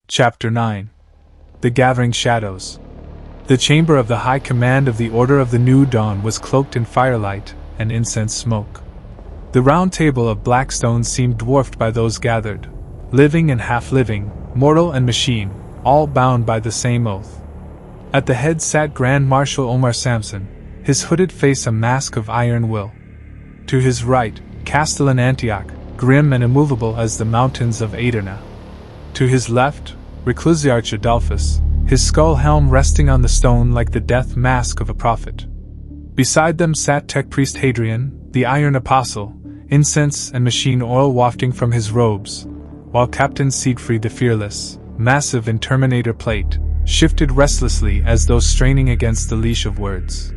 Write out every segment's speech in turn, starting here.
Chapter 9. The Gathering Shadows. The chamber of the High Command of the Order of the New Dawn was cloaked in firelight and incense smoke. The round table of black stone seemed dwarfed by those gathered, living and half-living, mortal and machine, all bound by the same oath. At the head sat Grand Marshal Omar Samson, his hooded face a mask of iron will. To his right, Castellan Antioch, grim and immovable as the mountains of Aderna. To his left, Reclusiarch Adolphus, his skull helm resting on the stone like the death mask of a prophet. Beside them sat Tech Priest Hadrian, the Iron Apostle, incense and machine oil wafting from his robes, while Captain Siegfried the Fearless, massive in Terminator plate, shifted restlessly as though straining against the leash of words.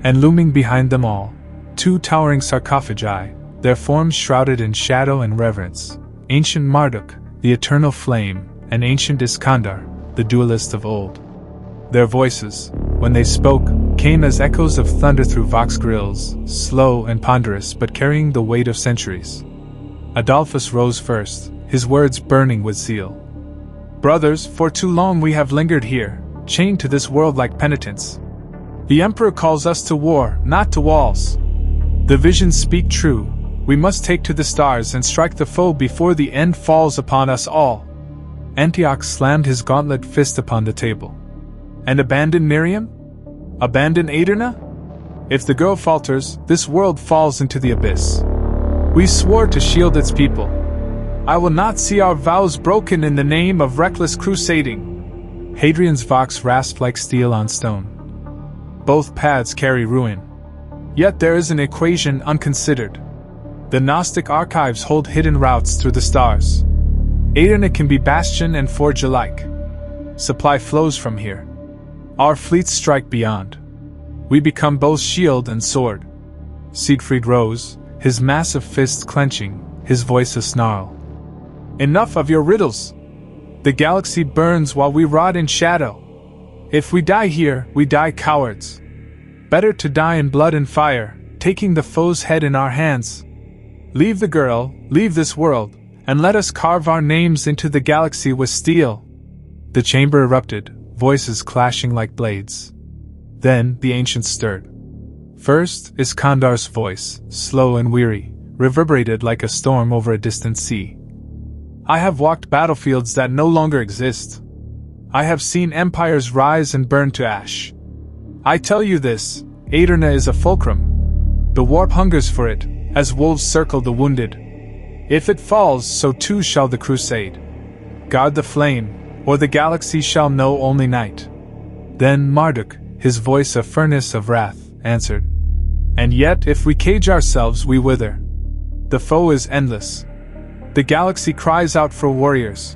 And looming behind them all, two towering sarcophagi, their forms shrouded in shadow and reverence, ancient Marduk, the eternal flame, and ancient Iskandar, the duelist of old. Their voices, when they spoke, came as echoes of thunder through vox grills, slow and ponderous but carrying the weight of centuries. Adolphus rose first, his words burning with zeal. "Brothers, for too long we have lingered here, chained to this world like penitents. The Emperor calls us to war, not to walls. The visions speak true. We must take to the stars and strike the foe before the end falls upon us all." Antioch slammed his gauntlet fist upon the table. "And abandon Miriam? Abandon Aderna? If the girl falters, this world falls into the abyss. We swore to shield its people. I will not see our vows broken in the name of reckless crusading." Hadrian's vox rasped like steel on stone. "Both paths carry ruin. Yet there is an equation unconsidered. The Gnostic archives hold hidden routes through the stars. Aderna can be bastion and forge alike. Supply flows from here. Our fleets strike beyond. We become both shield and sword." Siegfried rose, his massive fists clenching, his voice a snarl. "Enough of your riddles! The galaxy burns while we rot in shadow. If we die here, we die cowards. Better to die in blood and fire, taking the foe's head in our hands. Leave the girl, leave this world, and let us carve our names into the galaxy with steel." The chamber erupted, voices clashing like blades. Then the ancients stirred. First, Iskandar's voice, slow and weary, reverberated like a storm over a distant sea. "I have walked battlefields that no longer exist. I have seen empires rise and burn to ash. I tell you this, Aderna is a fulcrum. The warp hungers for it, as wolves circle the wounded. If it falls, so too shall the crusade. Guard the flame, or the galaxy shall know only night." Then Marduk, his voice a furnace of wrath, answered, "And yet if we cage ourselves we wither. The foe is endless. The galaxy cries out for warriors.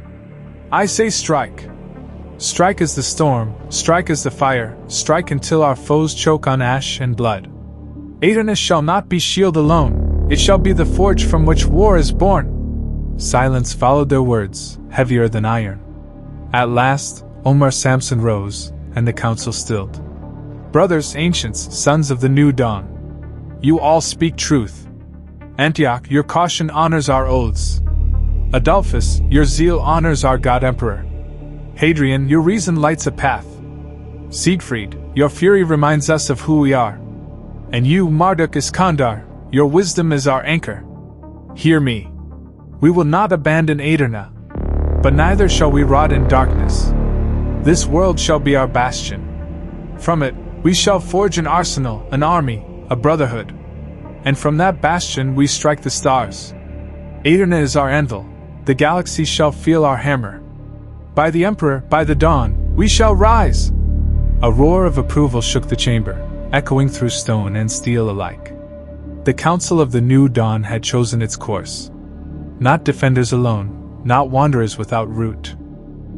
I say strike. Strike as the storm, strike as the fire, strike until our foes choke on ash and blood. Aderna shall not be shield alone, it shall be the forge from which war is born." Silence followed their words, heavier than iron. At last, Omar Samson rose, and the council stilled. "Brothers, ancients, sons of the new dawn. You all speak truth. Antioch, your caution honors our oaths. Adolphus, your zeal honors our God Emperor. Hadrian, your reason lights a path. Siegfried, your fury reminds us of who we are. And you, Marduk Iskandar, your wisdom is our anchor. Hear me. We will not abandon Aderna, but neither shall we rot in darkness. This world shall be our bastion. From it, we shall forge an arsenal, an army, a brotherhood. And from that bastion we strike the stars. Aderna is our anvil, the galaxy shall feel our hammer. By the Emperor, by the dawn, we shall rise." A roar of approval shook the chamber, echoing through stone and steel alike. The Council of the New Dawn had chosen its course. Not defenders alone, not wanderers without root.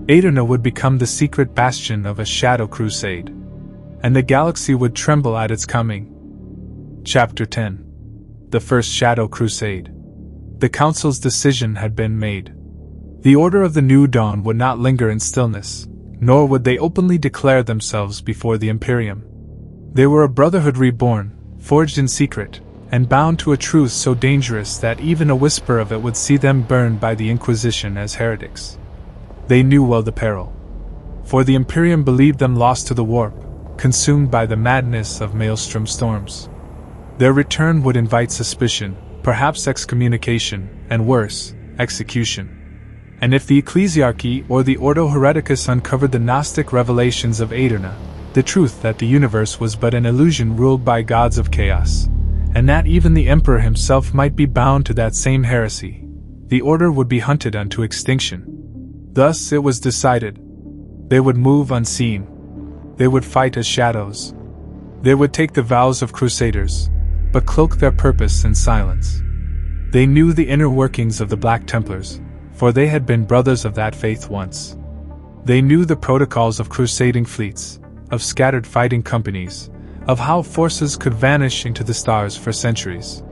Aderna would become the secret bastion of a shadow crusade, and the galaxy would tremble at its coming. Chapter 10. The First Shadow Crusade. The Council's decision had been made. The Order of the New Dawn would not linger in stillness, nor would they openly declare themselves before the Imperium. They were a brotherhood reborn, forged in secret, and bound to a truth so dangerous that even a whisper of it would see them burned by the Inquisition as heretics. They knew well the peril. For the Imperium believed them lost to the warp, consumed by the madness of maelstrom storms. Their return would invite suspicion, perhaps excommunication, and worse, execution. And if the Ecclesiarchy or the Ordo Hereticus uncovered the Gnostic revelations of Aeterna, the truth that the universe was but an illusion ruled by gods of chaos, and that even the Emperor himself might be bound to that same heresy, the Order would be hunted unto extinction. Thus it was decided. They would move unseen. They would fight as shadows. They would take the vows of crusaders, but cloak their purpose in silence. They knew the inner workings of the Black Templars, for they had been brothers of that faith once. They knew the protocols of crusading fleets, of scattered fighting companies, of how forces could vanish into the stars for centuries.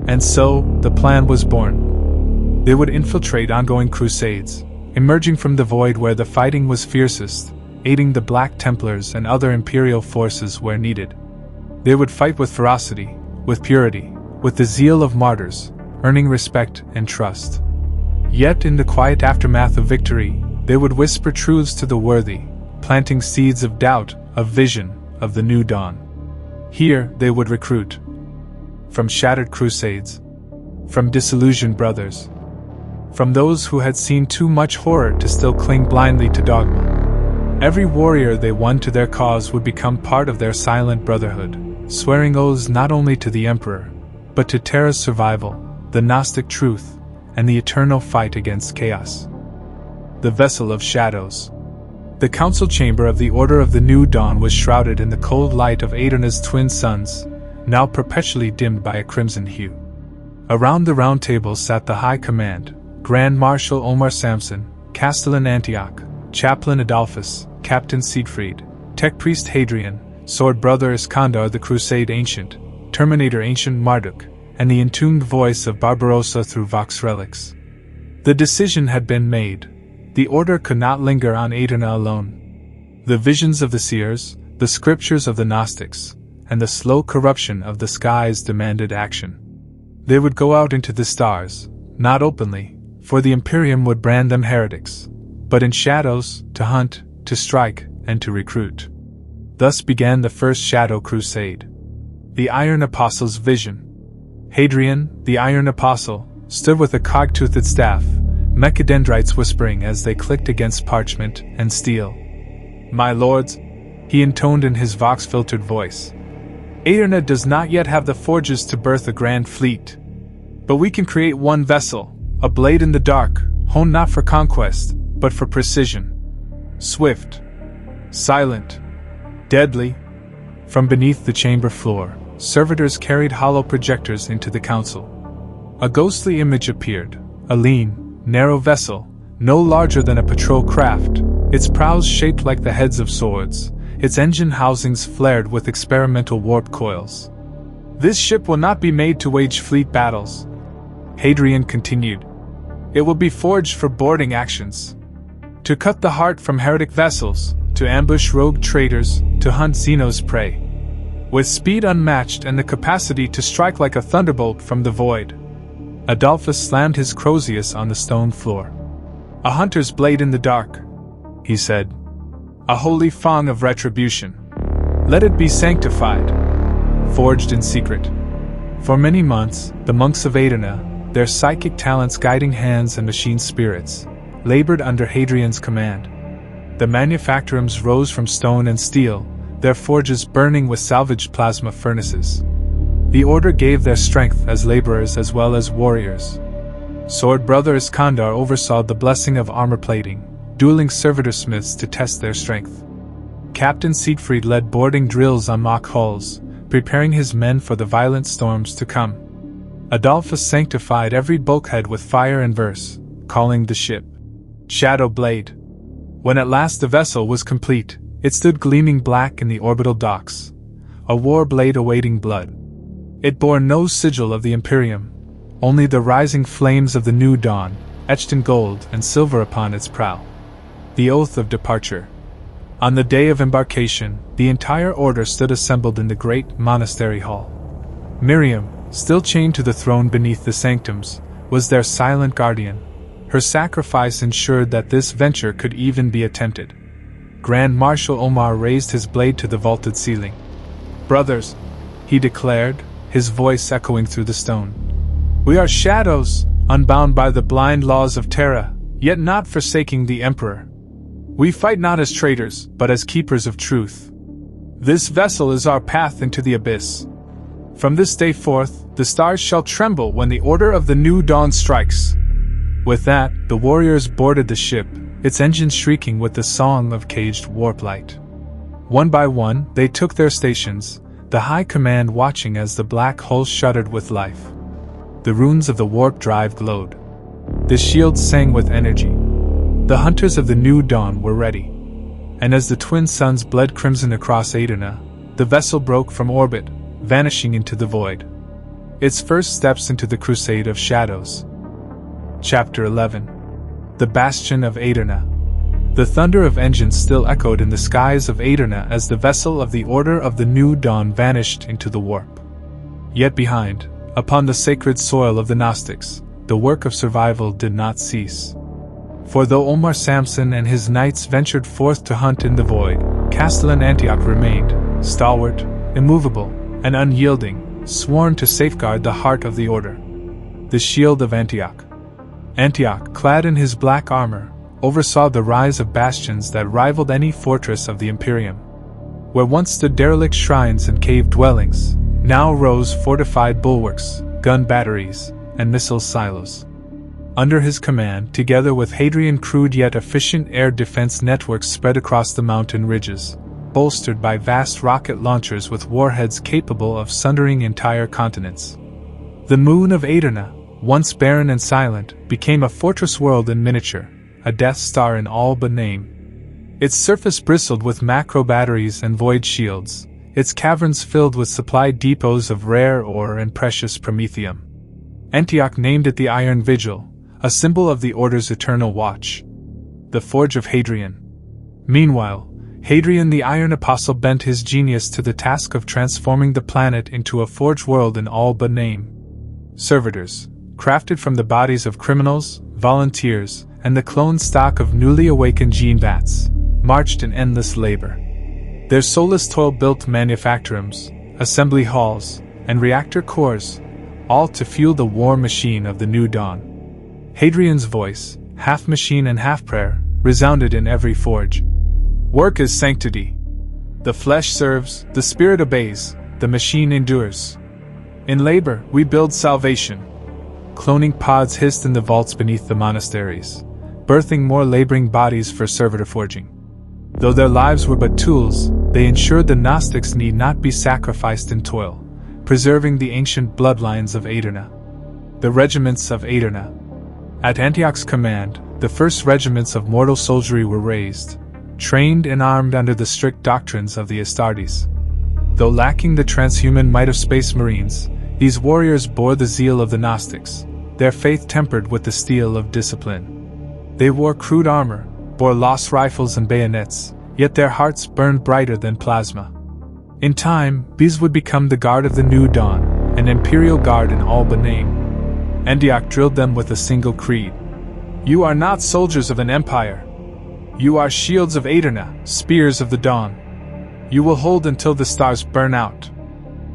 And so, the plan was born. They would infiltrate ongoing crusades, emerging from the void where the fighting was fiercest, aiding the Black Templars and other imperial forces where needed. They would fight with ferocity, with purity, with the zeal of martyrs, earning respect and trust. Yet in the quiet aftermath of victory, they would whisper truths to the worthy, planting seeds of doubt, of vision, of the new dawn. Here they would recruit. From shattered crusades. From disillusioned brothers. From those who had seen too much horror to still cling blindly to dogma. Every warrior they won to their cause would become part of their silent brotherhood, swearing oaths not only to the Emperor, but to Terra's survival, the Gnostic truth, and the eternal fight against chaos. The Vessel of Shadows. The council chamber of the Order of the New Dawn was shrouded in the cold light of Aeterna's twin suns, now perpetually dimmed by a crimson hue. Around the round table sat the High Command, Grand Marshal Omar Samson, Castellan Antioch, Chaplain Adolphus, Captain Siegfried, Tech Priest Hadrian, Sword Brother Iskandar the Crusade Ancient, Terminator Ancient Marduk, and the entombed voice of Barbarossa through Vox Relics. The decision had been made. The Order could not linger on Aeterna alone. The visions of the seers, the scriptures of the Gnostics, and the slow corruption of the skies demanded action. They would go out into the stars, not openly, for the Imperium would brand them heretics, but in shadows, to hunt, to strike, and to recruit. Thus began the First Shadow Crusade. The Iron Apostle's Vision. Hadrian, the Iron Apostle, stood with a cog-toothed staff, mechadendrites whispering as they clicked against parchment and steel. "My lords," he intoned in his vox-filtered voice, "Aeterna does not yet have the forges to birth a grand fleet. But we can create one vessel, a blade in the dark, honed not for conquest, but for precision. Swift, silent, deadly." From beneath the chamber floor, servitors carried hollow projectors into the council. A ghostly image appeared, a lean, narrow vessel, no larger than a patrol craft, its prows shaped like the heads of swords, its engine housings flared with experimental warp coils. "This ship will not be made to wage fleet battles," Hadrian continued. "It will be forged for boarding actions. To cut the heart from heretic vessels, to ambush rogue traitors, to hunt Xeno's prey. With speed unmatched and the capacity to strike like a thunderbolt from the void." Adolphus slammed his Crozius on the stone floor. "A hunter's blade in the dark," he said. "A holy fong of retribution. Let it be sanctified. Forged in secret." For many months, the monks of Aeterna, their psychic talents guiding hands and machine spirits, labored under Hadrian's command. The manufactorums rose from stone and steel, their forges burning with salvaged plasma furnaces. The Order gave their strength as laborers as well as warriors. Sword Brother Iskandar oversaw the blessing of armor plating, dueling servitor smiths to test their strength. Captain Siegfried led boarding drills on mock hulls, preparing his men for the violent storms to come. Adolphus sanctified every bulkhead with fire and verse, calling the ship Shadow Blade. When at last the vessel was complete, it stood gleaming black in the orbital docks, a war blade awaiting blood. It bore no sigil of the Imperium, only the rising flames of the new dawn, etched in gold and silver upon its prow. The oath of departure. On the day of embarkation, the entire Order stood assembled in the great monastery hall. Miriam, still chained to the throne beneath the sanctums, was their silent guardian, Her sacrifice ensured that this venture could even be attempted. Grand Marshal Omar raised his blade to the vaulted ceiling. "Brothers," he declared, his voice echoing through the stone. "We are shadows, unbound by the blind laws of Terra, yet not forsaking the Emperor. We fight not as traitors, but as keepers of truth. This vessel is our path into the abyss. From this day forth, the stars shall tremble when the order of the new dawn strikes." With that, the warriors boarded the ship, its engines shrieking with the song of caged warp light. One by one, they took their stations, the High Command watching as the black hull shuddered with life. The runes of the warp drive glowed. The shields sang with energy. The hunters of the new dawn were ready. And as the twin suns bled crimson across Aderna, the vessel broke from orbit, vanishing into the void. Its first steps into the Crusade of Shadows. Chapter 11. The Bastion of Aderna. The thunder of engines still echoed in the skies of Aderna as the vessel of the Order of the New Dawn vanished into the warp. Yet behind, upon the sacred soil of the Gnostics, the work of survival did not cease. For though Omar Samson and his knights ventured forth to hunt in the void, Castellan Antioch remained, stalwart, immovable, and unyielding, sworn to safeguard the heart of the Order. The Shield of Antioch. Antioch, clad in his black armor, oversaw the rise of bastions that rivaled any fortress of the imperium. Where once stood derelict shrines and cave dwellings, now rose fortified bulwarks, gun batteries, and missile silos. Under his command, together with Hadrian, crude yet efficient air defense networks spread across the mountain ridges, bolstered by vast rocket launchers with warheads capable of sundering entire continents. The moon of Aderna, once barren and silent, became a fortress world in miniature, a Death Star in all but name. Its surface bristled with macro batteries and void shields, its caverns filled with supply depots of rare ore and precious promethium. Antioch named it the Iron Vigil, a symbol of the Order's eternal watch. The Forge of Hadrian. Meanwhile, Hadrian the Iron Apostle bent his genius to the task of transforming the planet into a forge world in all but name. Servitors, crafted from the bodies of criminals, volunteers, and the clone stock of newly awakened gene vats, marched in endless labor. Their soulless toil built manufactorums, assembly halls, and reactor cores, all to fuel the war machine of the new dawn. Hadrian's voice, half machine and half prayer, resounded in every forge. Work is sanctity. The flesh serves, the spirit obeys, the machine endures. In labor, we build salvation. Cloning pods hissed in the vaults beneath the monasteries, birthing more laboring bodies for servitor forging. Though their lives were but tools, they ensured the Gnostics need not be sacrificed in toil, preserving the ancient bloodlines of Aderna. The regiments of Aderna. At Antioch's command, the first regiments of mortal soldiery were raised, trained and armed under the strict doctrines of the Astartes. Though lacking the transhuman might of space marines, these warriors bore the zeal of the Gnostics, their faith tempered with the steel of discipline. They wore crude armor, bore lost rifles and bayonets, yet their hearts burned brighter than plasma. In time, these would become the Guard of the New Dawn, an imperial guard in all but name. Antioch drilled them with a single creed. You are not soldiers of an empire. You are shields of Aderna, spears of the dawn. You will hold until the stars burn out.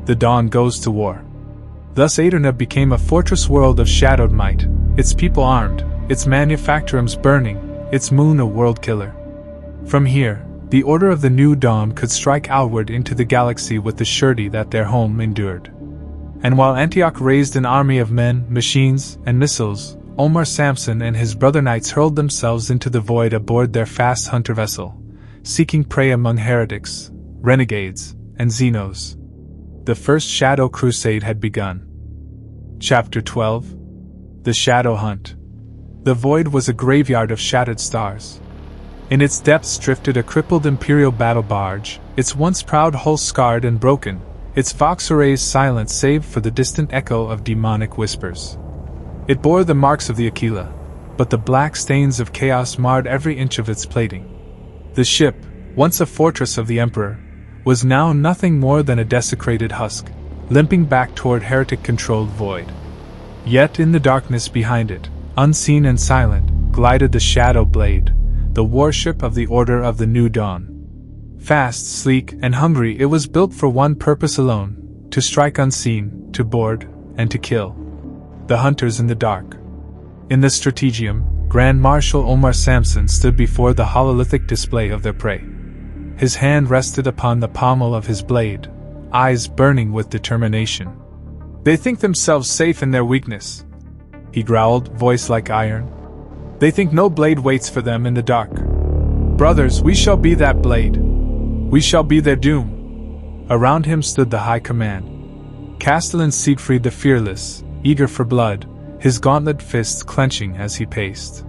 The dawn goes to war. Thus Aderna became a fortress world of shadowed might, its people armed, its manufactorums burning, its moon a world killer. From here, the Order of the New Dawn could strike outward into the galaxy with the surety that their home endured. And while Antioch raised an army of men, machines, and missiles, Omar Samson and his brother knights hurled themselves into the void aboard their fast hunter vessel, seeking prey among heretics, renegades, and Xenos. The First Shadow Crusade had begun. Chapter 12. The Shadow Hunt. The void was a graveyard of shattered stars. In its depths drifted a crippled Imperial battle barge, its once proud hull scarred and broken, its vox arrays silent save for the distant echo of demonic whispers. It bore the marks of the Aquila, but the black stains of chaos marred every inch of its plating. The ship, once a fortress of the Emperor, was now nothing more than a desecrated husk, limping back toward heretic-controlled void. Yet in the darkness behind it, unseen and silent, glided the Shadow Blade, the warship of the Order of the New Dawn. Fast, sleek, and hungry, it was built for one purpose alone: to strike unseen, to board, and to kill. The hunters in the dark. In the Strategium, Grand Marshal Omar Samson stood before the hololithic display of their prey. His hand rested upon the pommel of his blade, eyes burning with determination. "They think themselves safe in their weakness," he growled, voice like iron. "They think no blade waits for them in the dark. Brothers, we shall be that blade. We shall be their doom." Around him stood the High Command. Castellan Siegfried the Fearless, eager for blood, his gauntlet fists clenching as he paced.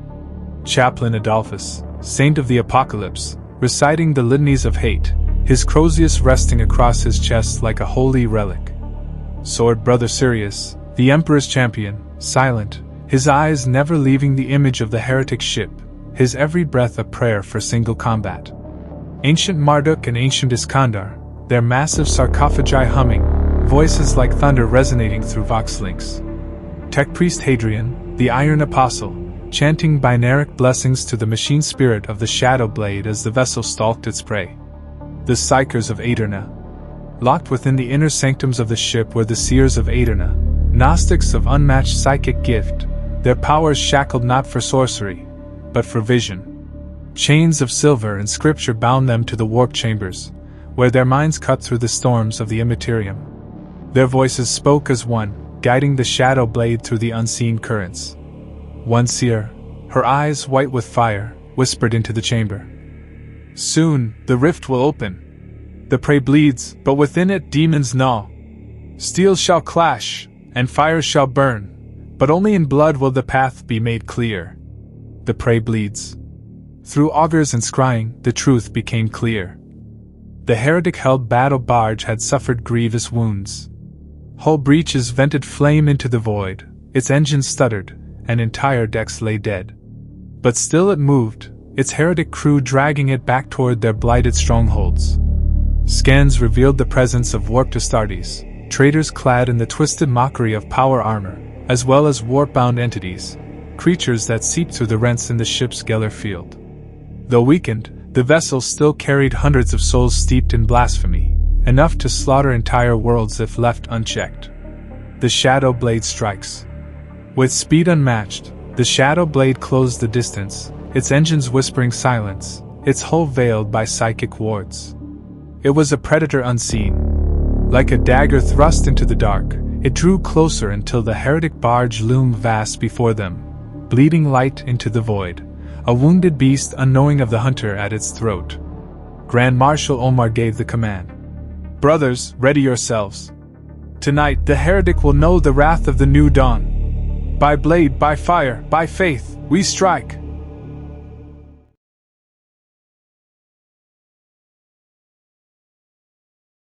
Chaplain Adolphus, saint of the apocalypse, reciting the litanies of hate, his crozius resting across his chest like a holy relic. Sword Brother Sirius, the Emperor's champion, silent, his eyes never leaving the image of the heretic ship, his every breath a prayer for single combat. Ancient Marduk and Ancient Iskandar, their massive sarcophagi humming, voices like thunder resonating through vox links. Tech Priest Hadrian, the Iron Apostle, chanting binaric blessings to the machine spirit of the Shadow Blade as the vessel stalked its prey. The Psychers of Aeterna. Locked within the inner sanctums of the ship were the Seers of Aeterna, Gnostics of unmatched psychic gift, their powers shackled not for sorcery, but for vision. Chains of silver and scripture bound them to the warp chambers, where their minds cut through the storms of the imperium. Their voices spoke as one, guiding the Shadow Blade through the unseen currents. One seer, her eyes white with fire, whispered into the chamber. "Soon, the rift will open. The prey bleeds, but within it demons gnaw. Steel shall clash, and fire shall burn, but only in blood will the path be made clear." The prey bleeds. Through augurs and scrying, the truth became clear. The heretic-held battle barge had suffered grievous wounds. Hull breaches vented flame into the void, its engines stuttered, and entire decks lay dead. But still it moved, its heretic crew dragging it back toward their blighted strongholds. Scans revealed the presence of warped astartes, traitors clad in the twisted mockery of power armor, as well as warp-bound entities, creatures that seeped through the rents in the ship's Geller field. Though weakened, the vessel still carried hundreds of souls steeped in blasphemy, enough to slaughter entire worlds if left unchecked. The Shadow Blade strikes. With speed unmatched, the Shadow Blade closed the distance, its engines whispering silence, its hull veiled by psychic wards. It was a predator unseen. Like a dagger thrust into the dark, it drew closer until the heretic barge loomed vast before them, bleeding light into the void, a wounded beast unknowing of the hunter at its throat. Grand Marshal Omar gave the command. "Brothers, ready yourselves. Tonight the heretic will know the wrath of the new dawn. By blade, by fire, by faith, we strike."